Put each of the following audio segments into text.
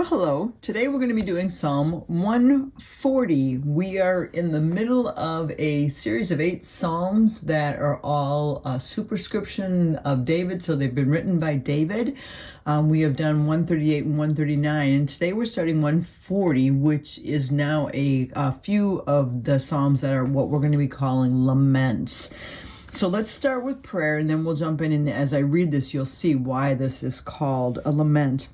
Well, hello. Today we're going to be doing Psalm 140. We are in the middle of a series of 8 Psalms that are all a superscription of David, so they've been written by David. We have done 138 and 139, and today we're starting 140, which is now a few of the Psalms that are what we're going to be calling laments. So let's start with prayer, and then we'll jump in, and as I read this, you'll see why this is called a lament.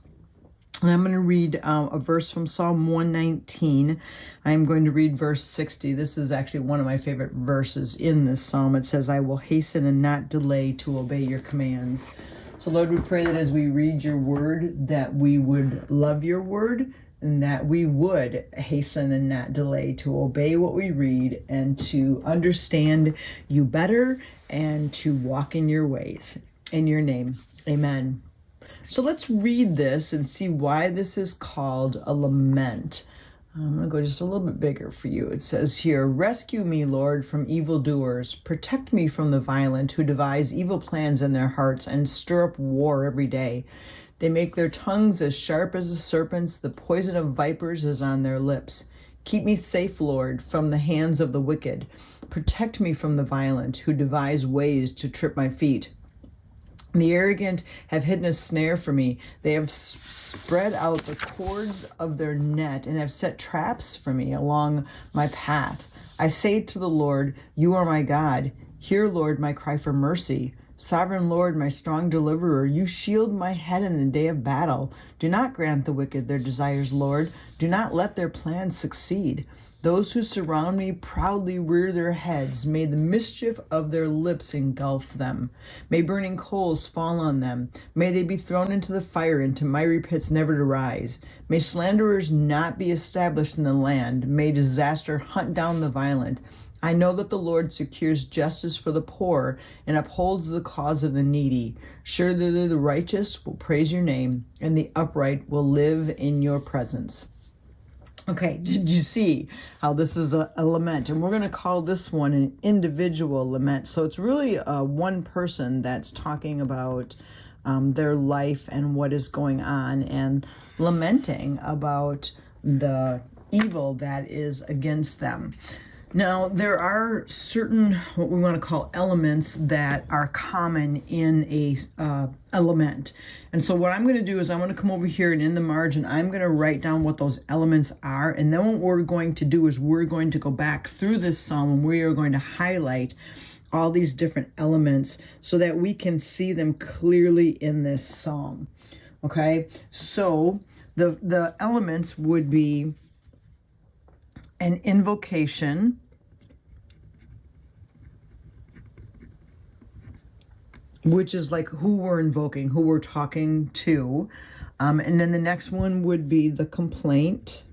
And I'm going to read a verse from Psalm 119. I'm going to read verse 60. This is actually one of my favorite verses in this psalm. It says, "I will hasten and not delay to obey your commands." So Lord, we pray that as we read your word, that we would love your word and that we would hasten and not delay to obey what we read and to understand you better and to walk in your ways. In your name, amen. So let's read this and see why this is called a lament. I'm going to go just a little bit bigger for you. It says here, "Rescue me, Lord, from evildoers. Protect me from the violent who devise evil plans in their hearts and stir up war every day. They make their tongues as sharp as a serpent's. The poison of vipers is on their lips. Keep me safe, Lord, from the hands of the wicked. Protect me from the violent who devise ways to trip my feet. The arrogant have hidden a snare for me. They have spread out the cords of their net and have set traps for me along my path. I say to the Lord, you are my God. Hear, Lord, my cry for mercy. Sovereign Lord, my strong deliverer, you shield my head in the day of battle. Do not grant the wicked their desires, Lord. Do not let their plans succeed. Those who surround me proudly rear their heads. May the mischief of their lips engulf them. May burning coals fall on them. May they be thrown into the fire, into miry pits never to rise. May slanderers not be established in the land. May disaster hunt down the violent. I know that the Lord secures justice for the poor and upholds the cause of the needy. Surely the righteous will praise your name, and the upright will live in your presence." Okay, did you see how this is a lament? And we're going to call this one an individual lament. So it's really one person that's talking about their life and what is going on and lamenting about the evil that is against them. Now, there are certain, what we want to call elements that are common in a lament. And so what I'm going to do is I'm going to come over here and in the margin, I'm going to write down what those elements are. And then what we're going to do is we're going to go back through this psalm and we are going to highlight all these different elements so that we can see them clearly in this psalm. Okay, so the elements would be an invocation, which is like who we're invoking, who we're talking to. And then the next one would be the complaint,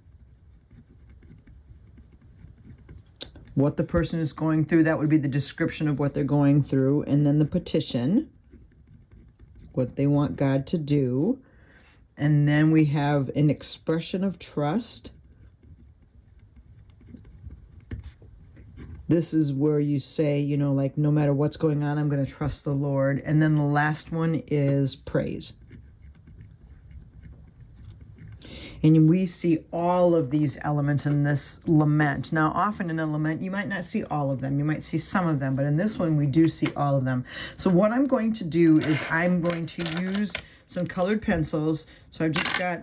what the person is going through. That would be the description of what they're going through. And then the petition, what they want God to do. And then we have an expression of trust. This is where you say, like, no matter what's going on, I'm going to trust the Lord. And then the last one is praise. And we see all of these elements in this lament. Now, often in a lament, you might not see all of them. You might see some of them. But in this one, we do see all of them. So what I'm going to do is I'm going to use some colored pencils. So I've just got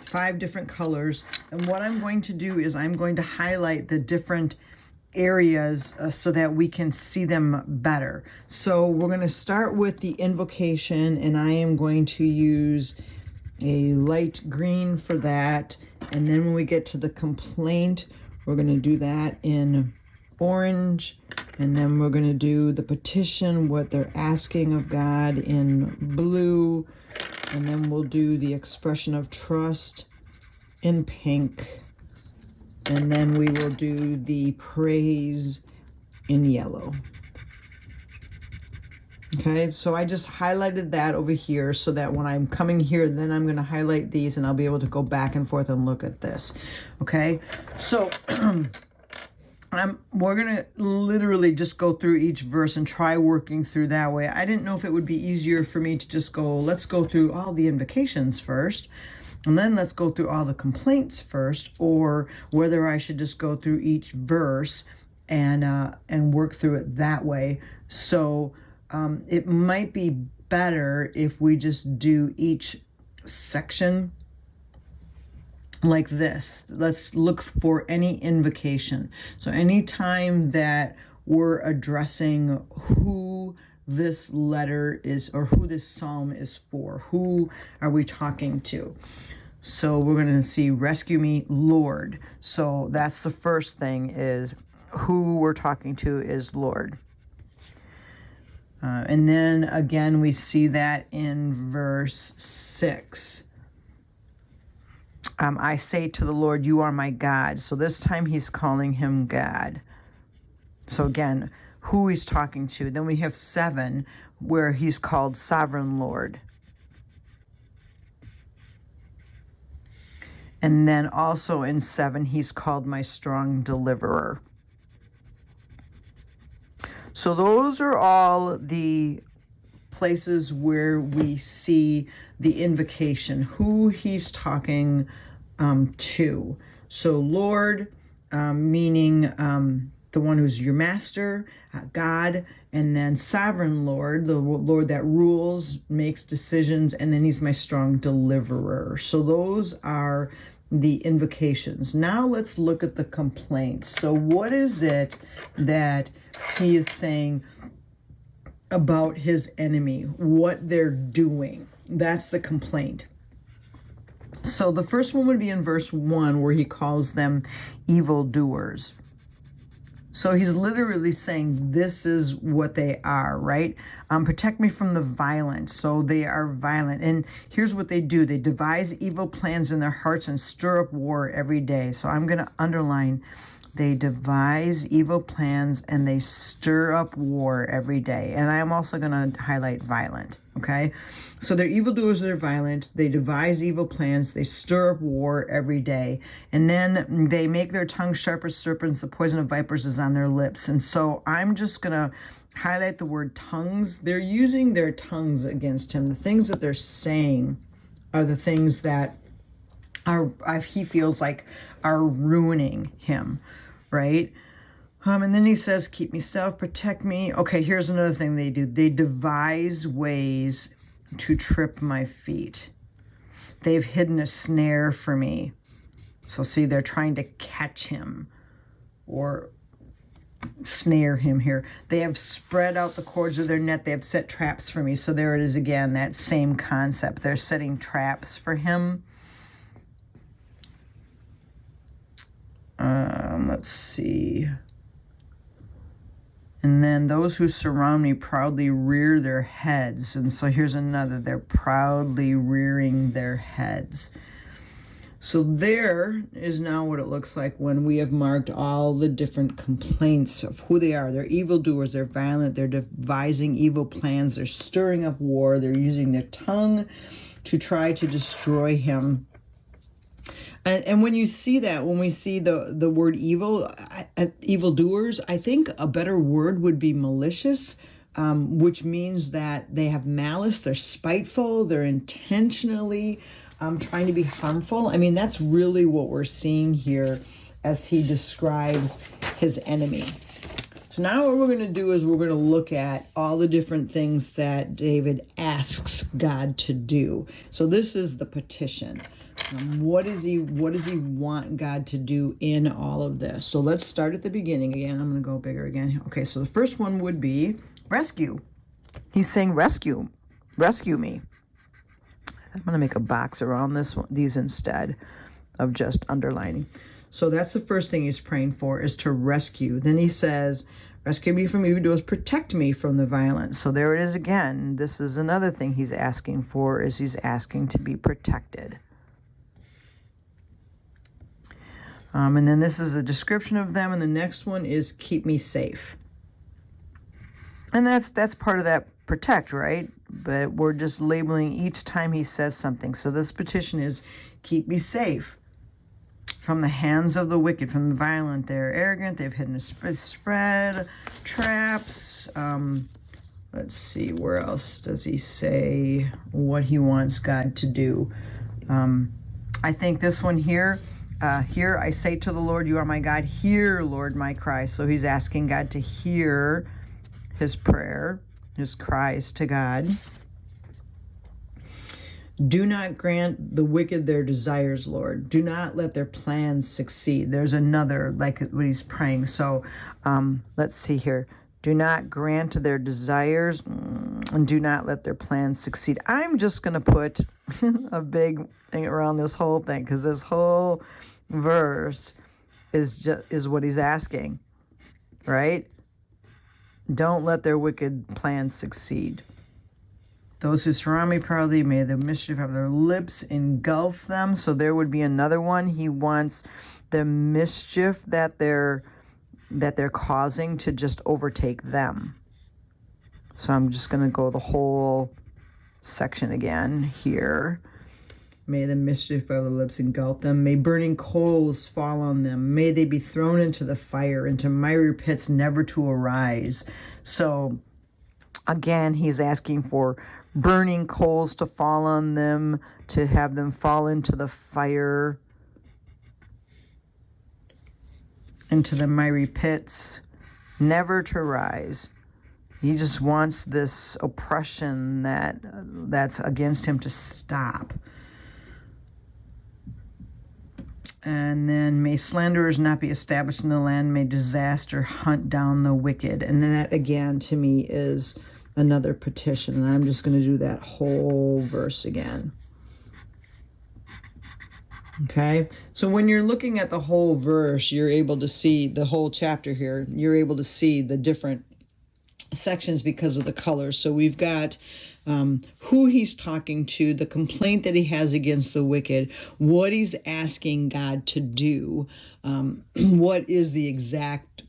5 different colors. And what I'm going to do is I'm going to highlight the different areas so that we can see them better. So we're going to start with the invocation, and I am going to use a light green for that. And then when we get to the complaint, we're going to do that in orange. And then we're going to do the petition, what they're asking of God, in blue. And then we'll do the expression of trust in pink. And then we will do the praise in yellow. Okay, so I just highlighted that over here so that when I'm coming here, then I'm going to highlight these and I'll be able to go back and forth and look at this. Okay, so we're going to literally just go through each verse and try working through that way. I didn't know if it would be easier for me to just go, let's go through all the invocations first. And then let's go through all the complaints first, or whether I should just go through each verse and work through it that way. So it might be better if we just do each section like this. Let's look for any invocation. So anytime that we're addressing who this letter is, or who this psalm is for, who are we talking to? So we're going to see rescue me, Lord. So that's the first thing, is who we're talking to is Lord. And then again, we see that in verse 6. I say to the Lord, you are my God. So this time he's calling him God. So again, who he's talking to. Then we have 7, where he's called Sovereign Lord. And then also in 7, he's called my strong deliverer. So those are all the places where we see the invocation, who he's talking to. So Lord, meaning the one who's your master, God, and then sovereign Lord, the Lord that rules, makes decisions, and then he's my strong deliverer. So those are the invocations. Now let's look at the complaints. So what is it that he is saying about his enemy, what they're doing? That's the complaint. So the first one would be in verse 1, where he calls them evildoers. So he's literally saying this is what they are, right? Protect me from the violent. So they are violent. And here's what they do. They devise evil plans in their hearts and stir up war every day. So I'm going to underline, they devise evil plans and they stir up war every day. And I am also going to highlight violent, okay? So they're evildoers, they're violent, they devise evil plans, they stir up war every day. And then they make their tongues sharp as serpents, the poison of vipers is on their lips. And so I'm just going to highlight the word tongues. They're using their tongues against him. The things that they're saying are the things that are, he feels like, are ruining him, right? And then he says, keep me safe, protect me. Okay, here's another thing they do. They devise ways to trip my feet. They've hidden a snare for me. So see, they're trying to catch him or snare him here. They have spread out the cords of their net. They have set traps for me. So there it is again, that same concept. They're setting traps for him. Let's see. And then those who surround me proudly rear their heads. And so here's another. They're proudly rearing their heads. So there is now what it looks like when we have marked all the different complaints of who they are. They're evildoers, they're violent, they're devising evil plans, they're stirring up war, they're using their tongue to try to destroy him. And when you see that, when we see the word evil, evildoers, I think a better word would be malicious, which means that they have malice, they're spiteful, they're intentionally trying to be harmful. I mean, that's really what we're seeing here as he describes his enemy. So now what we're going to do is we're going to look at all the different things that David asks God to do. So this is the petition. What does he want God to do in all of this? So let's start at the beginning again. I'm going to go bigger again. Okay, so the first one would be rescue. He's saying rescue me. I'm going to make a box around these instead of just underlining. So that's the first thing he's praying for, is to rescue. Then he says, rescue me from evildoers, protect me from the violent. So there it is again. This is another thing he's asking for, is he's asking to be protected. And then this is a description of them, and the next one is keep me safe. And that's part of that protect, right? But we're just labeling each time he says something. So this petition is keep me safe from the hands of the wicked, from the violent. They're arrogant, they've hidden a spread traps. Let's see, where else does he say what he wants God to do? I think this one here, here I say to the Lord, you are my God. Hear, Lord, my cry. So he's asking God to hear his prayer, his cries to God. Do not grant the wicked their desires, Lord. Do not let their plans succeed. There's another, like what he's praying. So let's see here. Do not grant their desires and do not let their plans succeed. I'm just going to put a big thing around this whole thing because this whole verse is what he's asking, right? Don't let their wicked plans succeed. Those who surround me proudly, may the mischief of their lips engulf them. So there would be another one. He wants the mischief that they're causing to just overtake them. So I'm just going to go the whole section again here. May the mischief of the lips engulf them. May burning coals fall on them. May they be thrown into the fire, into miry pits, never to arise. So again, he's asking for burning coals to fall on them, to have them fall into the fire, into the miry pits, never to rise. He just wants this oppression that's against him to stop. And then may slanderers not be established in the land, may disaster hunt down the wicked. And that again to me is another petition, and I'm just going to do that whole verse again. Okay, so when you're looking at the whole verse, you're able to see the whole chapter here. You're able to see the different sections because of the colors. So we've got who he's talking to, the complaint that he has against the wicked, what he's asking God to do, what is the exact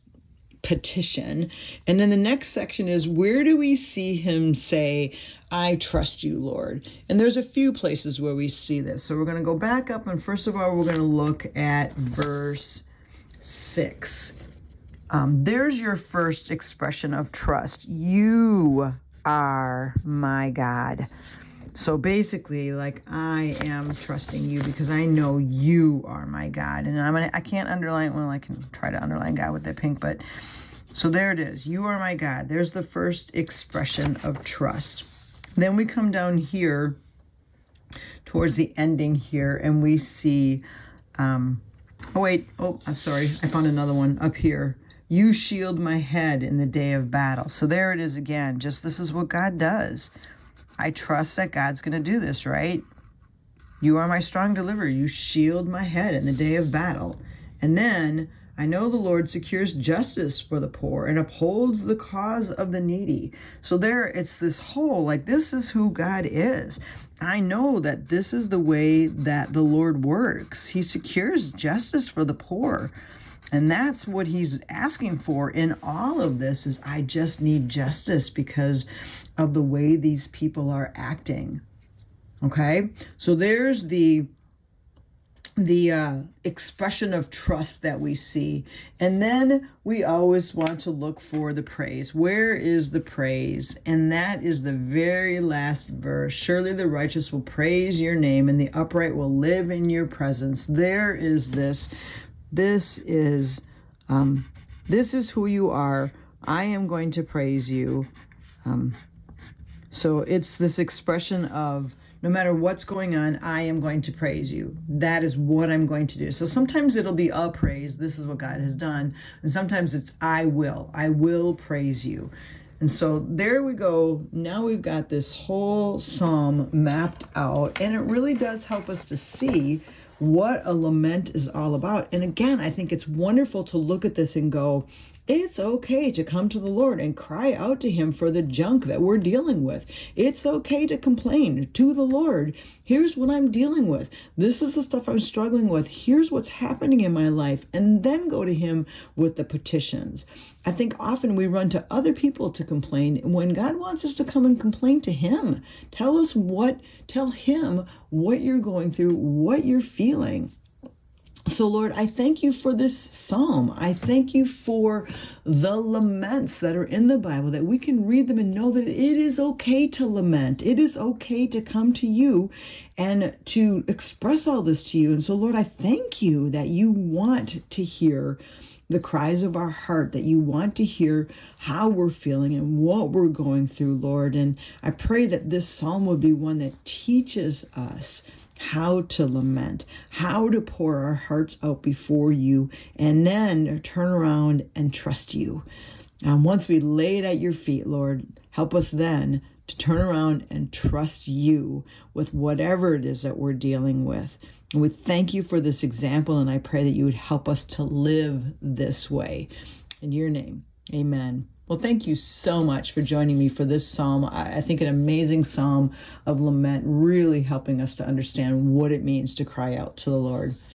petition. And then the next section is, where do we see him say, I trust you, Lord? And there's a few places where we see this. So we're going to go back up, and first of all, we're going to look at verse 6. There's your first expression of trust. You are my God. So basically, like, I am trusting you because I know you are my God. And I can't underline, well, I can try to underline God with that pink, but so there it is. You are my God. There's the first expression of trust. Then we come down here towards the ending here, and we see, I'm sorry. I found another one up here. You shield my head in the day of battle. So there it is again. Just this is what God does. I trust that God's going to do this, right? You are my strong deliverer. You shield my head in the day of battle. And then I know the Lord secures justice for the poor and upholds the cause of the needy. So there it's this whole, like, this is who God is. I know that this is the way that the Lord works. He secures justice for the poor. And that's what he's asking for in all of this is, I just need justice because of the way these people are acting. Okay? So there's the expression of trust that we see. And then we always want to look for the praise. Where is the praise? And that is the very last verse. Surely the righteous will praise your name and the upright will live in your presence. There is this. This is who you are. I am going to praise you. So it's this expression of, no matter what's going on, I am going to praise you. That is what I'm going to do. So sometimes it'll be a praise. This is what God has done. And sometimes it's I will praise you. And so there we go. Now we've got this whole psalm mapped out. And it really does help us to see what a lament is all about. And again, I think it's wonderful to look at this and go, it's okay to come to the Lord and cry out to him for the junk that we're dealing with. It's okay to complain to the Lord. Here's what I'm dealing with. This is the stuff I'm struggling with. Here's what's happening in my life. And then go to him with the petitions. I think often we run to other people to complain when God wants us to come and complain to him. Tell him what you're going through, what you're feeling. So, Lord, I thank you for this psalm. I thank you for the laments that are in the Bible, that we can read them and know that it is okay to lament. It is okay to come to you and to express all this to you. And so, Lord, I thank you that you want to hear the cries of our heart, that you want to hear how we're feeling and what we're going through, Lord. And I pray that this psalm would be one that teaches us how to lament, how to pour our hearts out before you, and then turn around and trust you. And once we lay it at your feet, Lord, help us then to turn around and trust you with whatever it is that we're dealing with. And we thank you for this example, and I pray that you would help us to live this way. In your name, amen. Well, thank you so much for joining me for this psalm. I think an amazing psalm of lament, really helping us to understand what it means to cry out to the Lord.